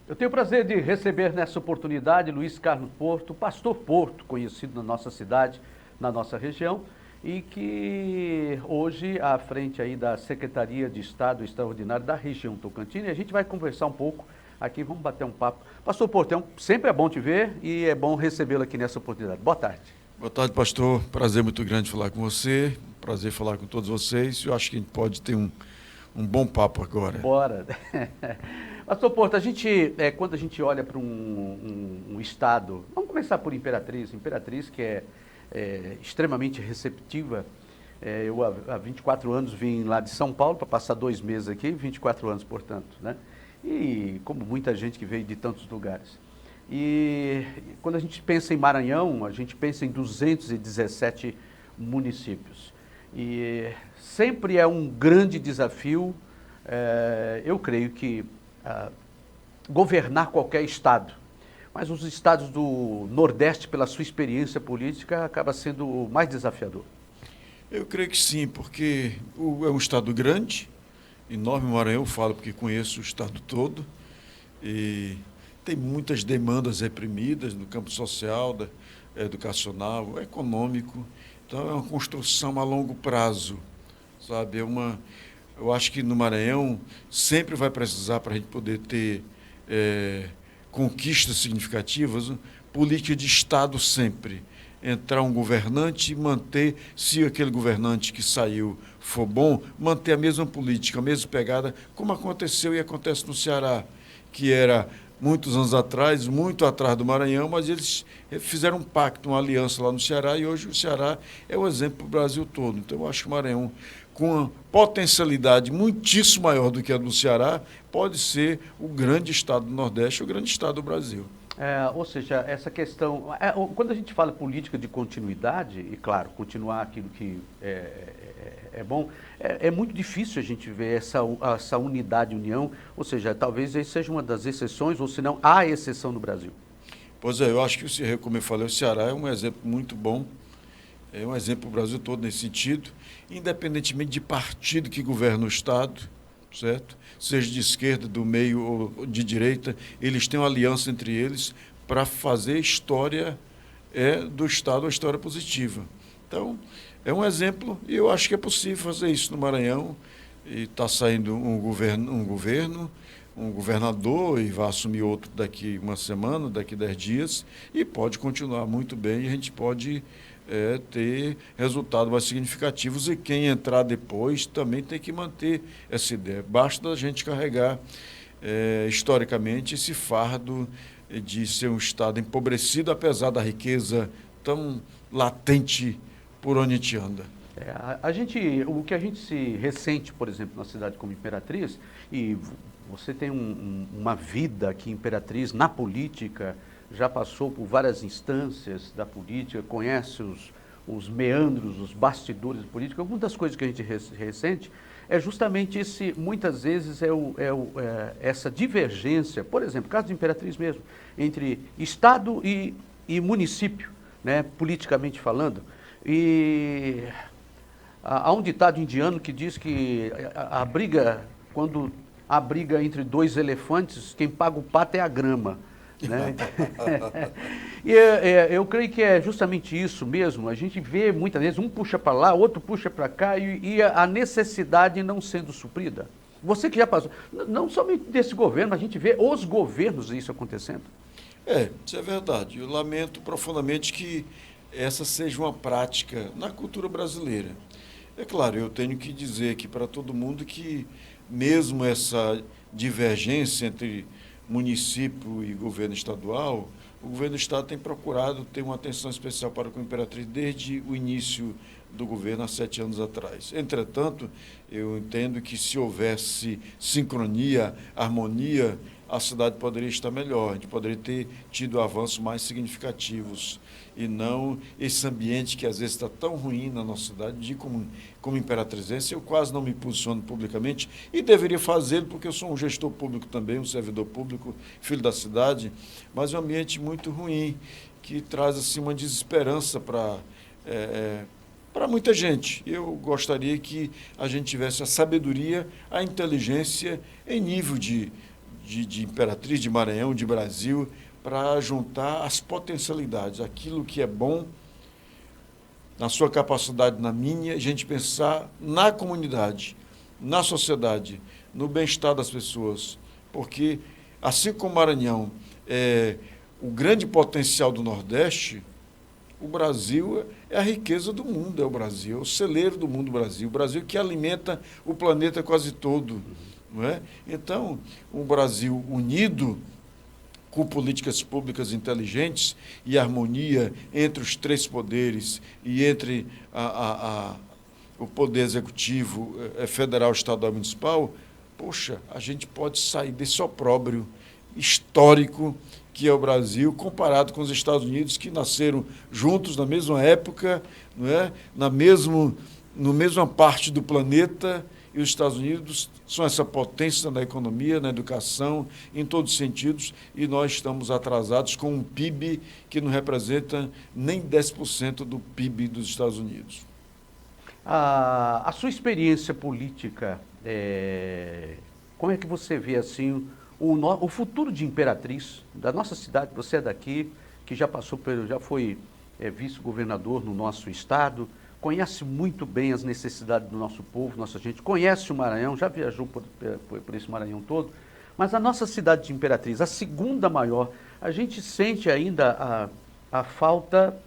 Eu tenho o prazer de receber nessa oportunidade Luiz Carlos Porto, pastor Porto, conhecido na nossa cidade, na nossa região, e que hoje à frente aí da Secretaria de Estado Extraordinário da região Tocantins, e a gente vai conversar um pouco aqui, vamos bater um papo. Pastor Porto, sempre é bom te ver e é bom recebê-lo aqui nessa oportunidade. Boa tarde. Boa tarde, pastor. Prazer muito grande falar com você, prazer falar com todos vocês. Eu acho que a gente pode ter um bom papo agora. Bora. Pastor Porto, quando a gente olha para um estado, vamos começar por Imperatriz que é extremamente receptiva. Eu há 24 anos vim lá de São Paulo para passar 2 meses aqui, 24 anos, portanto, né? E como muita gente que veio de tantos lugares. E quando a gente pensa em Maranhão, a gente pensa em 217 municípios. E sempre é um grande desafio, eu creio que governar qualquer estado. Mas os estados do Nordeste, pela sua experiência política, acaba sendo o mais desafiador. Eu creio que sim, porque é um estado grande, enorme. Maranhão, eu falo porque conheço o estado todo, e tem muitas demandas reprimidas no campo social, educacional, econômico. Então é uma construção a longo prazo, sabe? Eu acho que no Maranhão sempre vai precisar, para a gente poder ter conquistas significativas, política de Estado sempre. Entrar um governante e manter, se aquele governante que saiu for bom, manter a mesma política, a mesma pegada, como aconteceu e acontece no Ceará, que era muitos anos atrás, muito atrás do Maranhão, mas eles fizeram um pacto, uma aliança lá no Ceará, e hoje o Ceará é o exemplo para o Brasil todo. Então eu acho que o Maranhão, com uma potencialidade muitíssimo maior do que a do Ceará, pode ser o grande estado do Nordeste, o grande estado do Brasil. Ou seja, essa questão, quando a gente fala política de continuidade, e claro, continuar aquilo que é bom, é muito difícil a gente ver essa unidade, união, ou seja, talvez aí seja uma das exceções, ou se não, a exceção no Brasil. Pois é, eu acho que, como eu falei, o Ceará é um exemplo muito bom, é um exemplo para o Brasil todo nesse sentido, independentemente de partido que governa o Estado, certo? Seja de esquerda, do meio ou de direita, eles têm uma aliança entre eles para fazer história do Estado, uma história positiva. Então, é um exemplo, e eu acho que é possível fazer isso no Maranhão, e está saindo um governador, e vai assumir outro daqui uma semana, daqui 10 dias, e pode continuar muito bem, e a gente pode ter resultados mais significativos, e quem entrar depois também tem que manter essa ideia. Basta a gente carregar, historicamente, esse fardo de ser um Estado empobrecido, apesar da riqueza tão latente por onde a gente anda. O que a gente se ressente, por exemplo, na cidade como Imperatriz, e você tem uma vida aqui em Imperatriz, na política, já passou por várias instâncias da política, conhece os meandros, os bastidores da política. Uma das coisas que a gente ressente é justamente muitas vezes essa divergência, por exemplo, caso de Imperatriz mesmo, entre Estado e município, né, politicamente falando. E há um ditado indiano que diz que quando há briga entre 2 elefantes, quem paga o pato é a grama. Né? E eu creio que é justamente isso mesmo. A gente vê muitas vezes um puxa para lá, outro puxa para cá, e a necessidade não sendo suprida. Você que já passou, não somente desse governo, a gente vê os governos isso acontecendo. Isso é verdade. Eu lamento profundamente que essa seja uma prática na cultura brasileira. É claro, eu tenho que dizer aqui para todo mundo que mesmo essa divergência entre município e governo estadual, o governo do estado tem procurado ter uma atenção especial para com a Imperatriz desde o início do governo, há 7 anos atrás. Entretanto, eu entendo que se houvesse sincronia, harmonia, a cidade poderia estar melhor, a gente poderia ter tido avanços mais significativos, e não esse ambiente que às vezes está tão ruim na nossa cidade. Como imperatrizense, eu quase não me posiciono publicamente, e deveria fazê-lo, porque eu sou um gestor público também, um servidor público, filho da cidade, mas é um ambiente muito ruim, que traz assim, uma desesperança para muita gente. Eu gostaria que a gente tivesse a sabedoria, a inteligência em nível de de Imperatriz, de Maranhão, de Brasil, para juntar as potencialidades, aquilo que é bom na sua capacidade, na minha, a gente pensar na comunidade, na sociedade, no bem-estar das pessoas. Porque, assim como o Maranhão é o grande potencial do Nordeste, o Brasil é a riqueza do mundo, é o Brasil, é o celeiro do mundo, o Brasil que alimenta o planeta quase todo. Não é? Então, um Brasil unido, com políticas públicas inteligentes e harmonia entre os três poderes e entre o poder executivo, federal, estadual e municipal, poxa, a gente pode sair desse opróbrio histórico que é o Brasil, comparado com os Estados Unidos, que nasceram juntos na mesma época, não é? Na mesma parte do planeta, e os Estados Unidos são essa potência na economia, na educação, em todos os sentidos, e nós estamos atrasados com um PIB que não representa nem 10% do PIB dos Estados Unidos. A sua experiência política, como é que você vê assim o futuro de Imperatriz, da nossa cidade? Você é daqui, que já foi vice-governador no nosso estado, conhece muito bem as necessidades do nosso povo, nossa gente, conhece o Maranhão, já viajou por esse Maranhão todo, mas a nossa cidade de Imperatriz, a segunda maior, a gente sente ainda a falta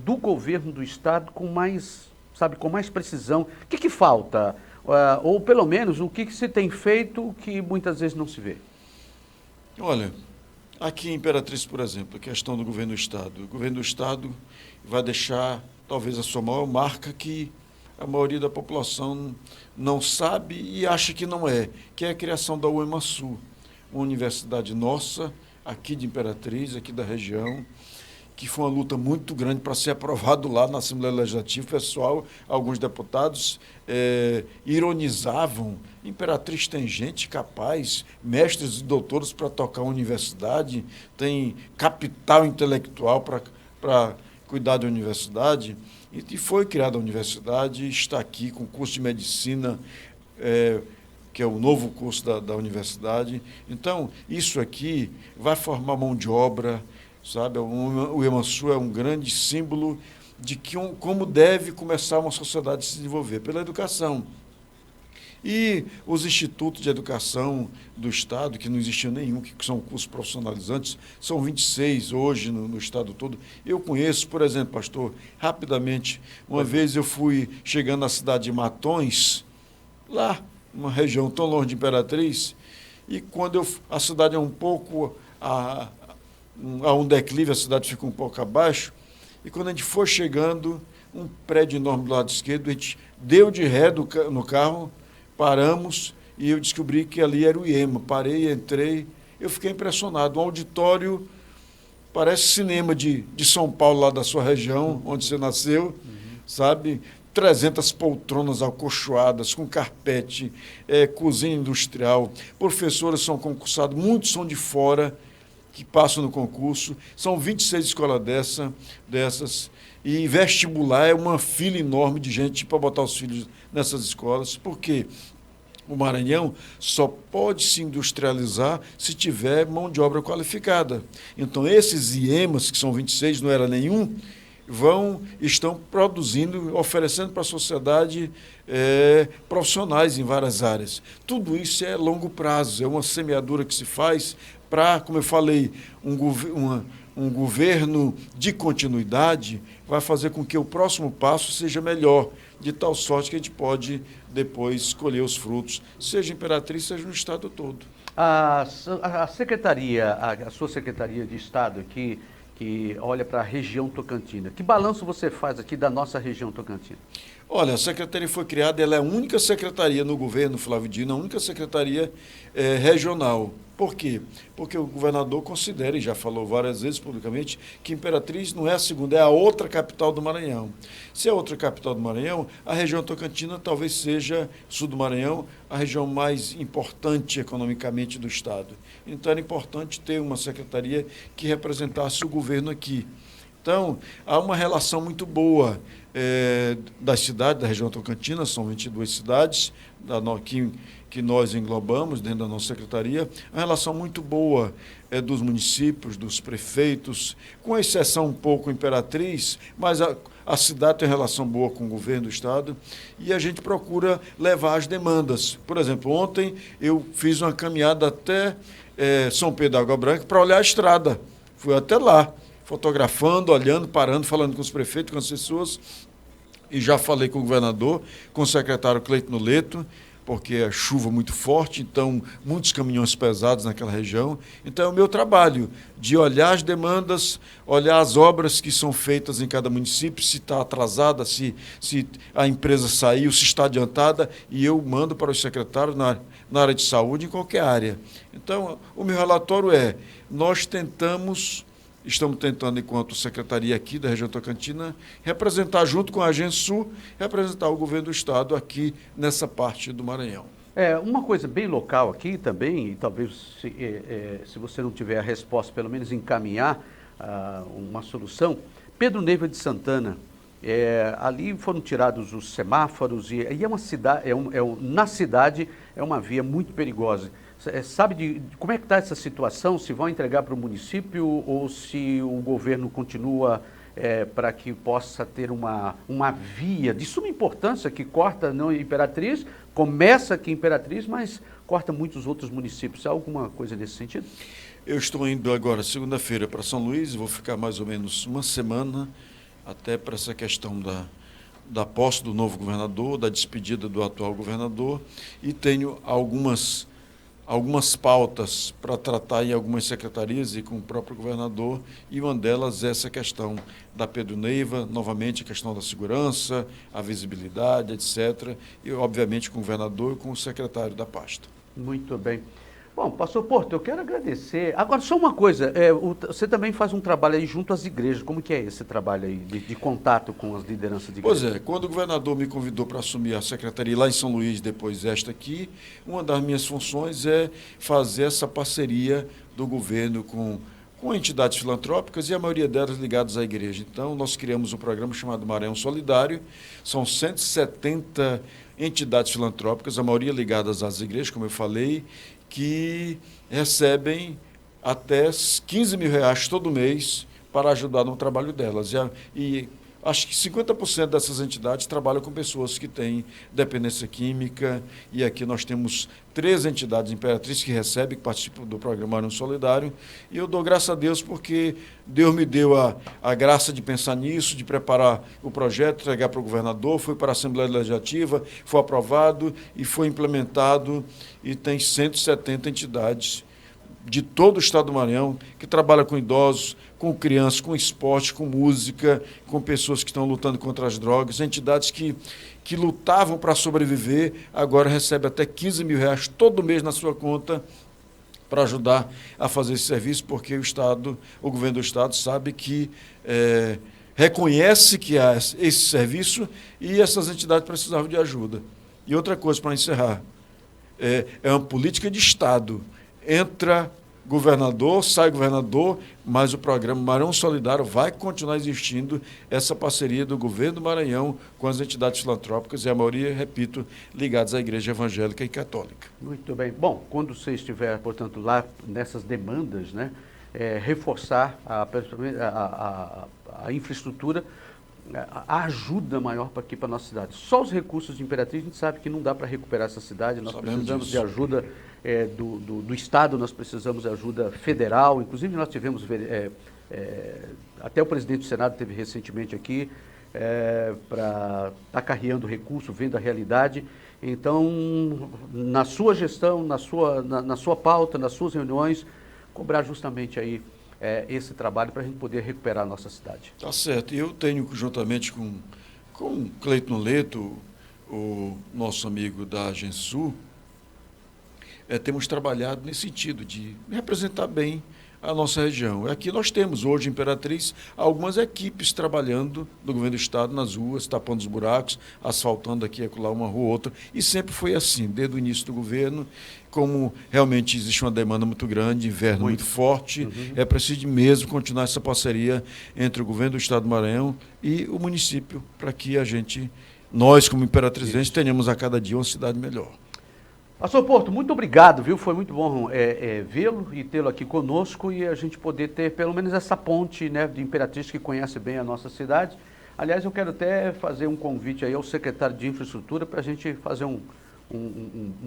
do governo do estado com mais precisão. O que falta? Ou pelo menos o que se tem feito que muitas vezes não se vê? Olha, aqui em Imperatriz, por exemplo, a questão do governo do estado. O governo do estado vai deixar talvez a sua maior marca, que a maioria da população não sabe e acha que não é, que é a criação da UEMASU, uma universidade nossa, aqui de Imperatriz, aqui da região, que foi uma luta muito grande para ser aprovado lá na Assembleia Legislativa. O pessoal, alguns deputados, ironizavam: Imperatriz tem gente capaz, mestres e doutores para tocar a universidade, tem capital intelectual para cuidar da universidade, e foi criada a universidade, está aqui com curso de medicina, que é o novo curso da universidade. Então, isso aqui vai formar mão de obra, sabe? O EMASU é um grande símbolo de como deve começar uma sociedade a se desenvolver, pela educação. E os institutos de educação do Estado, que não existia nenhum, que são cursos profissionalizantes, são 26 hoje no Estado todo. Eu conheço, por exemplo, pastor, rapidamente, uma vez eu fui chegando na cidade de Matões, lá, uma região tão longe de Imperatriz, e quando a cidade é um pouco a um declive, a cidade fica um pouco abaixo, e quando a gente foi chegando, um prédio enorme do lado esquerdo, a gente deu de ré no carro, paramos, e eu descobri que ali era o IEMA. Parei, entrei, eu fiquei impressionado. Um auditório, parece cinema de São Paulo, lá da sua região, onde você nasceu, sabe? 300 poltronas acolchoadas, com carpete, cozinha industrial. Professores são concursados, muitos são de fora, que passam no concurso. São 26 escolas dessas. E vestibular é uma fila enorme de gente para botar os filhos nessas escolas. Por quê? O Maranhão só pode se industrializar se tiver mão de obra qualificada. Então, esses IEMAs, que são 26, não era nenhum, estão produzindo, oferecendo para a sociedade profissionais em várias áreas. Tudo isso é longo prazo, é uma semeadura que se faz para, como eu falei, um governo de continuidade vai fazer com que o próximo passo seja melhor, de tal sorte que a gente pode depois colher os frutos, seja em Imperatriz, seja no estado todo. A sua Secretaria de Estado, que olha para a região tocantina, que balanço você faz aqui da nossa região tocantina? Olha, a secretaria foi criada, ela é a única secretaria no governo Flávio Dino, a única secretaria regional. Por quê? Porque o governador considera, e já falou várias vezes publicamente, que Imperatriz não é a segunda, é a outra capital do Maranhão. Se é a outra capital do Maranhão, a região tocantina talvez seja, sul do Maranhão, a região mais importante economicamente do estado. Então era importante ter uma secretaria que representasse o governo aqui. Então, há uma relação muito boa das cidades da região tocantina, são 22 cidades, que nós englobamos dentro da nossa secretaria, uma relação muito boa dos municípios, dos prefeitos, com exceção um pouco Imperatriz, mas a cidade tem relação boa com o governo do estado e a gente procura levar as demandas. Por exemplo, ontem eu fiz uma caminhada até São Pedro da Água Branca para olhar a estrada. Fui até lá, fotografando, olhando, parando, falando com os prefeitos, com as pessoas, e já falei com o governador, com o secretário Cleiton Leto, porque é chuva muito forte, então muitos caminhões pesados naquela região. Então é o meu trabalho de olhar as demandas, olhar as obras que são feitas em cada município, se está atrasada, se a empresa saiu, se está adiantada, e eu mando para os secretários na área de saúde, em qualquer área. Então, o meu relatório nós estamos tentando, enquanto secretaria aqui da região Tocantina, representar, junto com a Agensul, representar o governo do estado aqui nessa parte do Maranhão. Uma coisa bem local aqui também, e talvez se você não tiver a resposta, pelo menos encaminhar uma solução. Pedro Neiva de Santana, ali foram tirados os semáforos e é uma cidade, na cidade é uma via muito perigosa. Sabe como é que está essa situação? Se vão entregar para o município ou se o governo continua para que possa ter uma via de suma importância que corta não Imperatriz, começa aqui em Imperatriz, mas corta muitos outros municípios. Há alguma coisa nesse sentido? Eu estou indo agora, segunda-feira, para São Luís, vou ficar mais ou menos uma semana, até para essa questão da posse do novo governador, da despedida do atual governador, e tenho algumas pautas para tratar em algumas secretarias e com o próprio governador, e uma delas é essa questão da Pedro Neiva, novamente a questão da segurança, a visibilidade, etc., e obviamente com o governador e com o secretário da pasta. Muito bem. Bom, pastor Porto, eu quero agradecer. Agora, só uma coisa, você também faz um trabalho aí junto às igrejas. Como que é esse trabalho aí de contato com as lideranças de igreja? Pois quando o governador me convidou para assumir a secretaria lá em São Luís, depois esta aqui, uma das minhas funções é fazer essa parceria do governo com entidades filantrópicas e a maioria delas ligadas à igreja. Então, nós criamos um programa chamado Maranhão Solidário, são 170 entidades filantrópicas, a maioria ligadas às igrejas, como eu falei, que recebem até R$15 mil todo mês para ajudar no trabalho delas. E acho que 50% dessas entidades trabalham com pessoas que têm dependência química, e aqui nós temos 3 entidades em Imperatriz que recebem, que participam do programa Maranhão Solidário, e eu dou graças a Deus porque Deus me deu a graça de pensar nisso, de preparar o projeto, entregar para o governador, foi para a Assembleia Legislativa, foi aprovado e foi implementado, e tem 170 entidades de todo o estado do Maranhão, que trabalha com idosos, com crianças, com esporte, com música, com pessoas que estão lutando contra as drogas, entidades que lutavam para sobreviver, agora recebem até R$15 mil todo mês na sua conta para ajudar a fazer esse serviço, porque o governo do estado sabe que reconhece que há esse serviço e essas entidades precisavam de ajuda. E outra coisa, para encerrar, é uma política de estado. Entra governador, sai governador, mas o programa Maranhão Solidário vai continuar existindo, essa parceria do governo do Maranhão com as entidades filantrópicas e a maioria, repito, ligadas à igreja evangélica e católica. Muito bem. Bom, quando você estiver, portanto, lá nessas demandas, né, reforçar a infraestrutura, a ajuda maior para aqui, para a nossa cidade. Só os recursos de Imperatriz, a gente sabe que não dá para recuperar essa cidade, nós precisamos de ajuda do Estado, nós precisamos de ajuda federal, inclusive nós tivemos, até o presidente do Senado esteve recentemente aqui, para estar carreando recurso, vendo a realidade. Então, na sua gestão, na sua pauta, nas suas reuniões, cobrar justamente aí esse trabalho para a gente poder recuperar a nossa cidade. Tá certo. E eu tenho, juntamente com o Cleiton Leto, o nosso amigo da Agensul, temos trabalhado nesse sentido de representar bem a nossa região. Aqui nós temos hoje, em Imperatriz, algumas equipes trabalhando do governo do estado nas ruas, tapando os buracos, asfaltando aqui e acolá uma rua ou outra, e sempre foi assim, desde o início do governo. Como realmente existe uma demanda muito grande, inverno muito forte, é preciso mesmo continuar essa parceria entre o governo do estado do Maranhão e o município, para que nós como imperatrizenses tenhamos a cada dia uma cidade melhor. Pastor Porto, muito obrigado, viu? Foi muito bom vê-lo e tê-lo aqui conosco e a gente poder ter pelo menos essa ponte, né, de Imperatriz que conhece bem a nossa cidade. Aliás, eu quero até fazer um convite aí ao secretário de Infraestrutura para a gente fazer um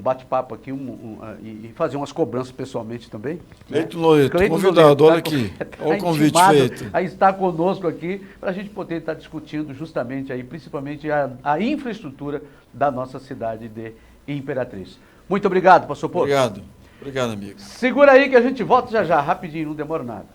bate-papo aqui e fazer umas cobranças pessoalmente também. Cleiton Loreto, convidado, olha aqui, olha o convite feito. A estar conosco aqui para a gente poder estar discutindo justamente aí, principalmente a infraestrutura da nossa cidade de Imperatriz. Muito obrigado, pastor Porto. Obrigado, amigo. Segura aí que a gente volta já já, rapidinho, não demora nada.